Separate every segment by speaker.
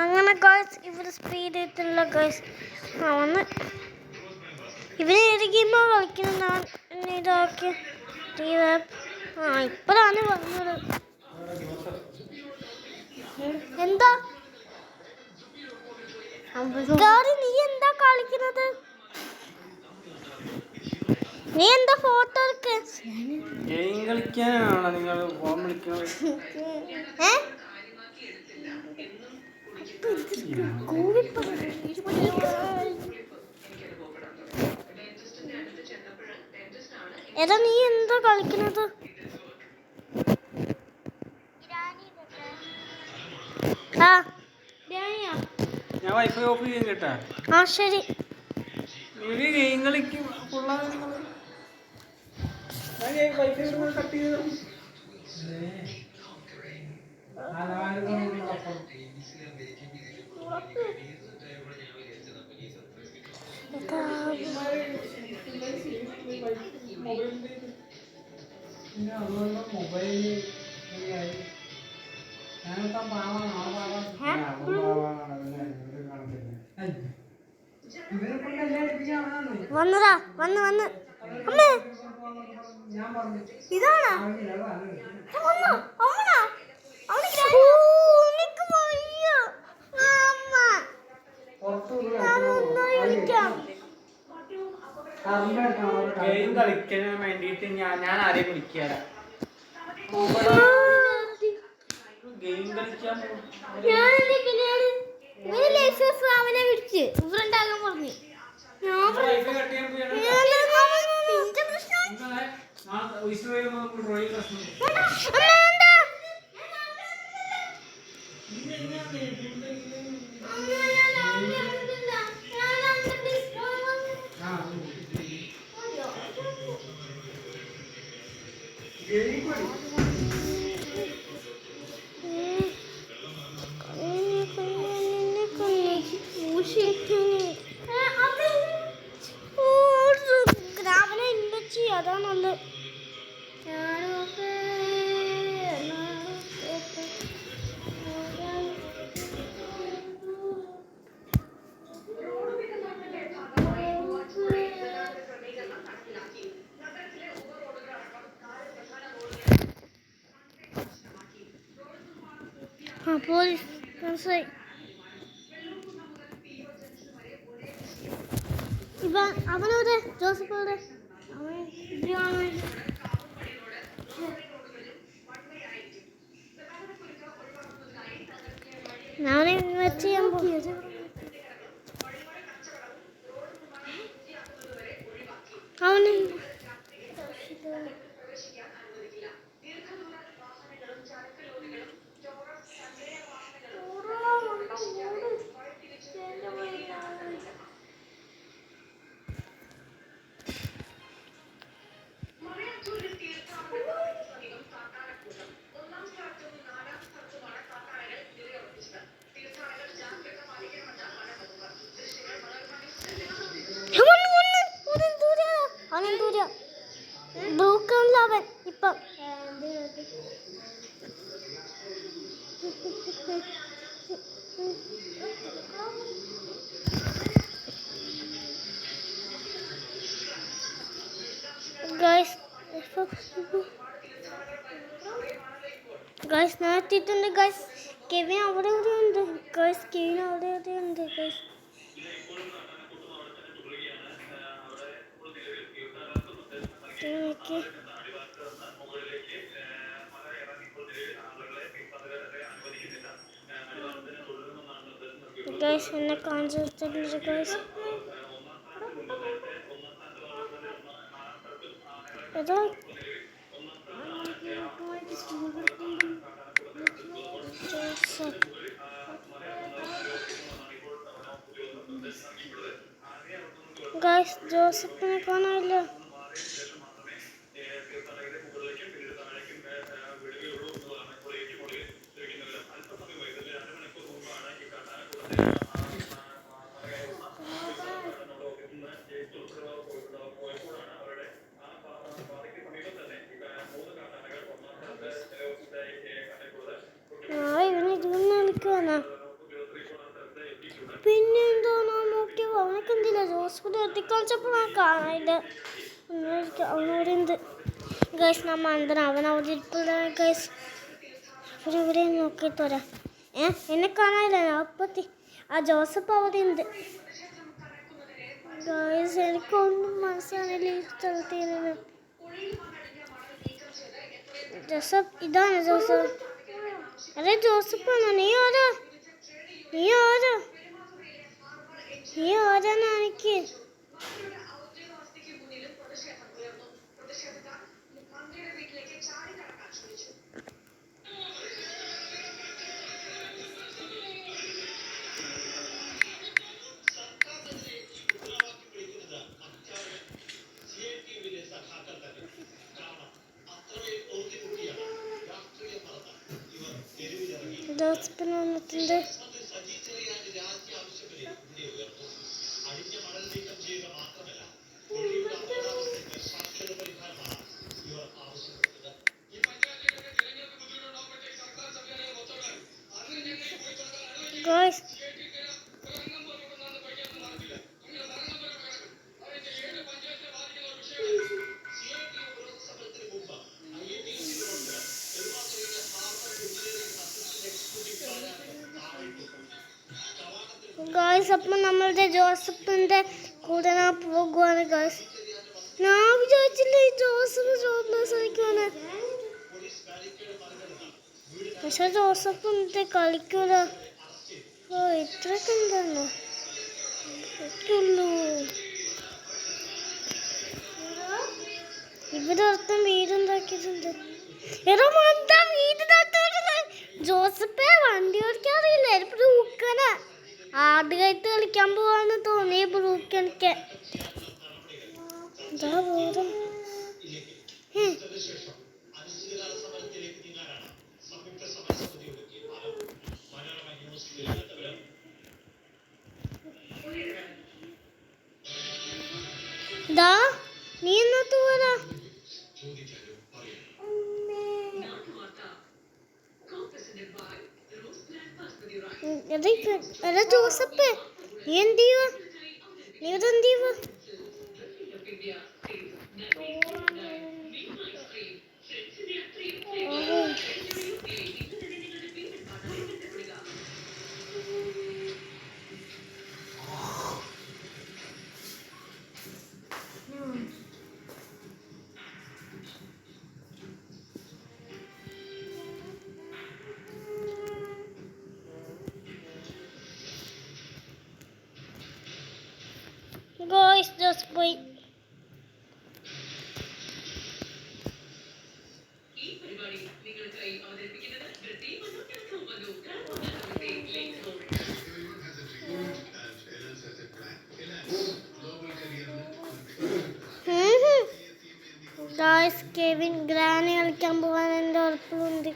Speaker 1: അങ്ങനെ ഗൈസ് ഇവിടെ സ്പീഡ് ആയിട്ടുള്ള ഗൈസ് വന്ന് ഇവന് ഏത് ഗെയിമാണ് കളിക്കുന്നത്. ഞാൻ ഇതാക്കി ഇപ്പോഴാണ് വന്നത്. എന്താ നീ എന്താ കളിക്കുന്നത്? നീ എന്താ ഫോട്ടോ എടുക്ക്?
Speaker 2: കളിക്കാനാണോ നിങ്ങൾ ഫോൺ വിളിക്കുന്നത്?
Speaker 1: എടാ നീ എന്താ കളിക്കുന്നത്?
Speaker 2: ഞാൻ വൈഫൈ ഓഫ് ചെയ്യാൻ കേട്ടാ.
Speaker 1: ശരി.
Speaker 2: ഗെയിം കളിക്കും കട്ട് ചെയ്ത്
Speaker 1: വന്നതാ വന്ന് അമ്മേ ഇതാണോ?
Speaker 2: ഗെയിം കളിക്കാൻ വേണ്ടിട്ട് ഞാൻ ആരെയും വിളിക്കാറ്. ഗെയിം കളിക്കാൻ
Speaker 1: അവനെ വിളിച്ച് ഇവരുണ്ടാകാൻ പറഞ്ഞു. അതാണല്ലോ പോലീസ് മനസ്സിലായി. അവനോടെ ജോസഫ് അവിടെ ഞാൻ വെച്ച് ചെയ്യാൻ പോയത്. അവന് ബ്രൂക്കണിലവൻ ഇപ്പം ഗൈസ് നാട്ടിട്ടുണ്ട്. ഗൈസ് കെവിൻ അവിടെ ഉണ്ട്. ഗൈസ് കെവിൻ അവിടെ ഉണ്ട്. ഗൈസ് ഗൈസ് എന്നെ കാണിച്ചിട്ടുണ്ട്. ഗൈസ് ഏതാ ഗൈസ് ജോസഫിനെ കാണാനില്ല. ഇവന് ഇതൊന്നും കളിക്കുവാനാ. പിന്നെ എന്തോന്നാ നോക്കിയോ അവനൊക്കെ എന്തില്ല ജോസഫ് എത്തിക്കളിച്ചപ്പോൾ ഞാൻ കാണാനില്ല അവനോട് എന്ത് ഗൈസ് നമ്മ എന്തിനാ അവൻ അവിടെ ഇരിപ്പില്ല ഗൈസ് ഇവിടെ നോക്കിയിട്ട് വരാം എന്നെ കാണാനില്ല അപ്പത്തി ആ ജോസഫ് അവിടെ ഉണ്ട് ഗൈസ് എനിക്കൊന്നും മനസ്സിലാവില്ല ഈ സ്ഥലത്ത് ജോസഫ് ഇതാണ് ജോസഫ് അതെ ജോസഫാണോ നീ ആരാ എനിക്ക് ജോസഫിന് വന്നിട്ടുണ്ട് ഗൈസ് ഗൈസ് അപ്പം നമ്മളുടെ ജോസഫിൻ്റെ കൂടെ ഞാൻ പോകുവാണ് ഗൈസ് ഞാൻ വിചാരിച്ചില്ല ഈ ജോസഫ് ശ്രമിക്കുവാണ് പക്ഷെ ജോസഫ് എന്നിട്ട് കളിക്കൂല ഓ ഇത്രയൊക്കെ എന്താണോ പറ്റുള്ളൂ ഇവിടെ അർത്ഥം വീടുണ്ടാക്കിയിട്ടുണ്ട് എടോ മന്ദ വീടുണ്ടാക്കിയിട്ടുണ്ട് ജോസഫെ വണ്ടി ഓടിക്കാറിയില്ല എപ്പോഴും ഊക്കന ആദ്യമായിട്ട് കളിക്കാൻ പോവാന്ന് തോന്നിയ ബ്രൂക്ക് എനിക്ക് എന്താ ബോധം ദാ നീ എന്നോട്ട് പോരാ അല്ല ജോസഫ് നീ എന്ത് ചെയ്യുക നീ ഇതെന്ത് ചെയ്യുക Guys, just wait. Guys, Kevin, Granny കളിക്കാൻ പോവാൻ എൻ്റെ ഉറപ്പുണ്ട്.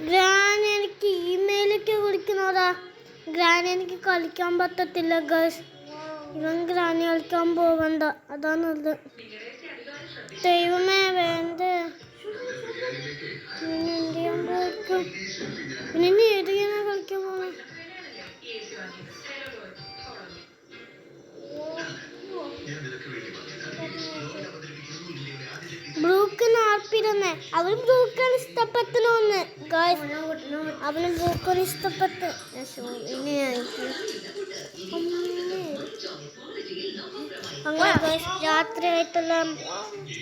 Speaker 1: Granny എനിക്ക് ഇമെയിലൊക്കെ വിളിക്കുന്നതാ. Granny എനിക്ക് കളിക്കാൻ പറ്റത്തില്ല ഗൈസ്. ഇവൻ ഗ്രാനി കളിക്കാൻ പോവണ്ട അതാണത് ദൈവമേ വേണ്ട പിന്നെ എന്ത് ചെയ്യാൻ പോക്കും പിന്നെ ഏതിനാ കളിക്കാൻ പോണ ബ്രൂക്കിന് ആർപ്പിരുന്നേ അവന് ബ്രൂക്കാണ് ഇഷ്ടപ്പെട്ടോന്ന് ഗായ്സ് അവന് ബ്രൂക്കിന് ഇഷ്ടപ്പെട്ട് അങ്ങനെ ഗൈസ് രാത്രിയായിട്ടുള്ള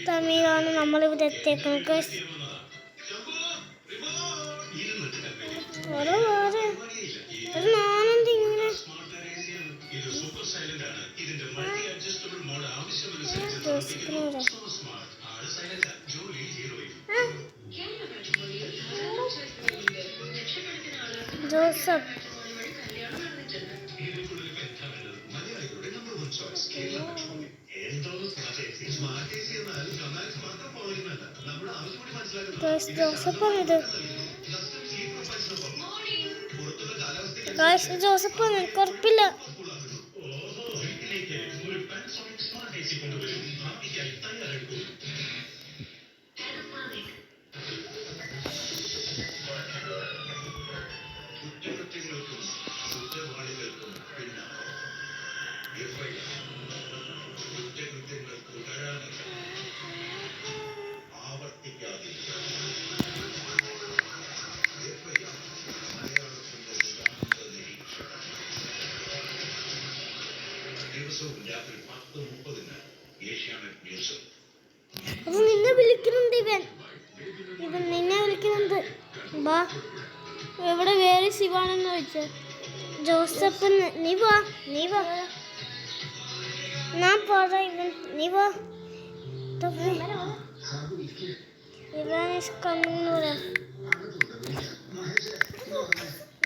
Speaker 1: സമയമാണ് നമ്മളിവിടെ എത്തിയേക്കുന്നത് ഗൈസ് ഞാനെന്ത് ഇങ്ങനെ ജോസഫ് ജോസഫാണിത് ജോസഫാണ് എനിക്ക് ഉറപ്പില്ല അത് നിന്നെ വിളിക്കുന്നുണ്ട് ഇവൻ നിന്നെ വിളിക്കുന്നുണ്ട്. ബാ, എവിടെ വേറെ ശിവാണെന്ന് ചോദിച്ച ജോസഫ്. നീ വാ ഞാൻ പറ ഇവൻ. നീ വാ. ഇവൻ ഈസ് കമ്മിങ് എന്ന് പറയാം.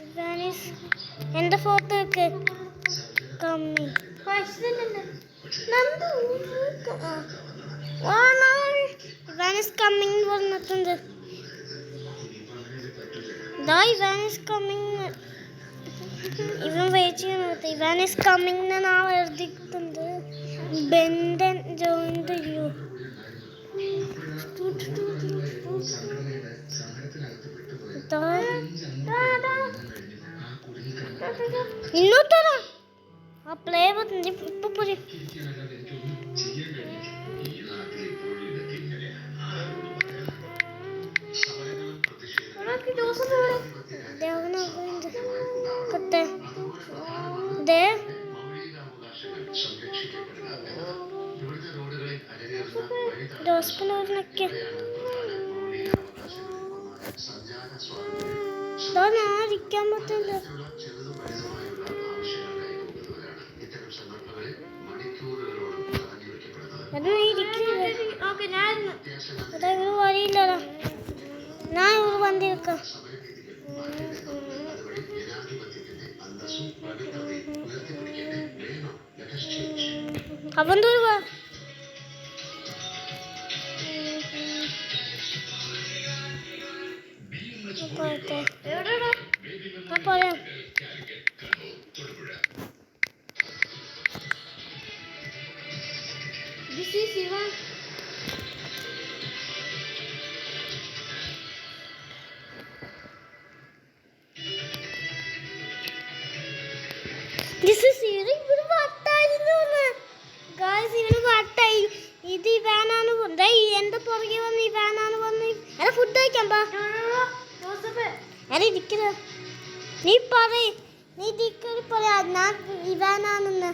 Speaker 1: ഇവൻ ഈസ് എൻ്റെ ഫോട്ടോ ഒക്കെ കമ്മിങ്. ഇവൻ ഈസ് കമ്മിങ് എന്ന് പറഞ്ഞിട്ടുണ്ട്. ഇവൻ ഈസ് കമ്മിങ്. ഇവൻ വെയിറ്റ് ചെയ്യുന്നത്. ഇവൻ ഈസ് കമ്മിങ് എന്നാണ് എഴുതിയിട്ടുണ്ട്. ബെൻഡൻ ജോയിൻ ദ യു. ഇന്നോട്ടാ ആ പ്ലേ ബട്ടൺ ഇപ്പൊ പോയി. ജോസ്പിനൊക്കെ ഞാൻ ഇരിക്കാൻ പറ്റില്ല. വഴിയില്ലടാ, ഞാൻ ഇവിടെ വന്നിരിക്കാം. അവൻ ദൂരവാ. പറയാം. This is Ivan. This is Ivan. ഇവന് വട്ടായിരുന്നു. ഗായ്സ്, ഇവന് വട്ടായി. ഇത് ഇവാനാണ്. എന്റെ പുറകെ വന്ന് ഇവാനാണ് വന്ന്. എന്നെ ഫുഡ് കഴിക്കാൻ പാ. ഇരിക്കണ നീ പറയ്. നീ ടിക്കറ്റ് പറയാ ഞാൻ ഇവാനാണെന്ന്.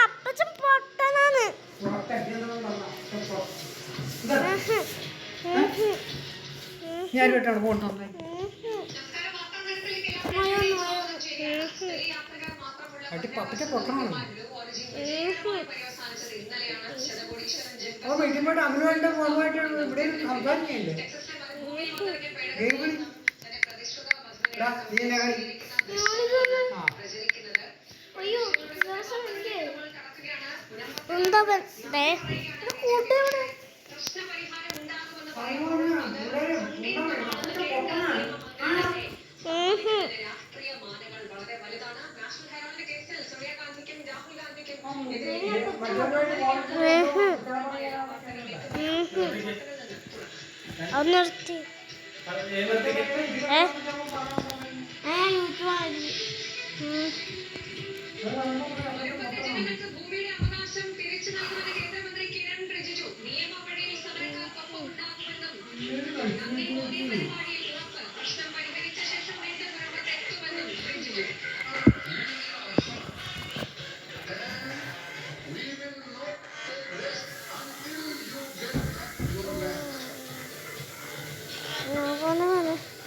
Speaker 1: അപ്പച്ചൻ പൊട്ടനാണ്. നിർത്തി. No, no, no.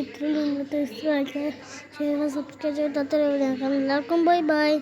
Speaker 1: ഇത്രയും ഇന്നത്തെ സബ്സ്ക്രൈബ് ചെയ്താൽ എല്ലാവർക്കും ബൈ ബൈ.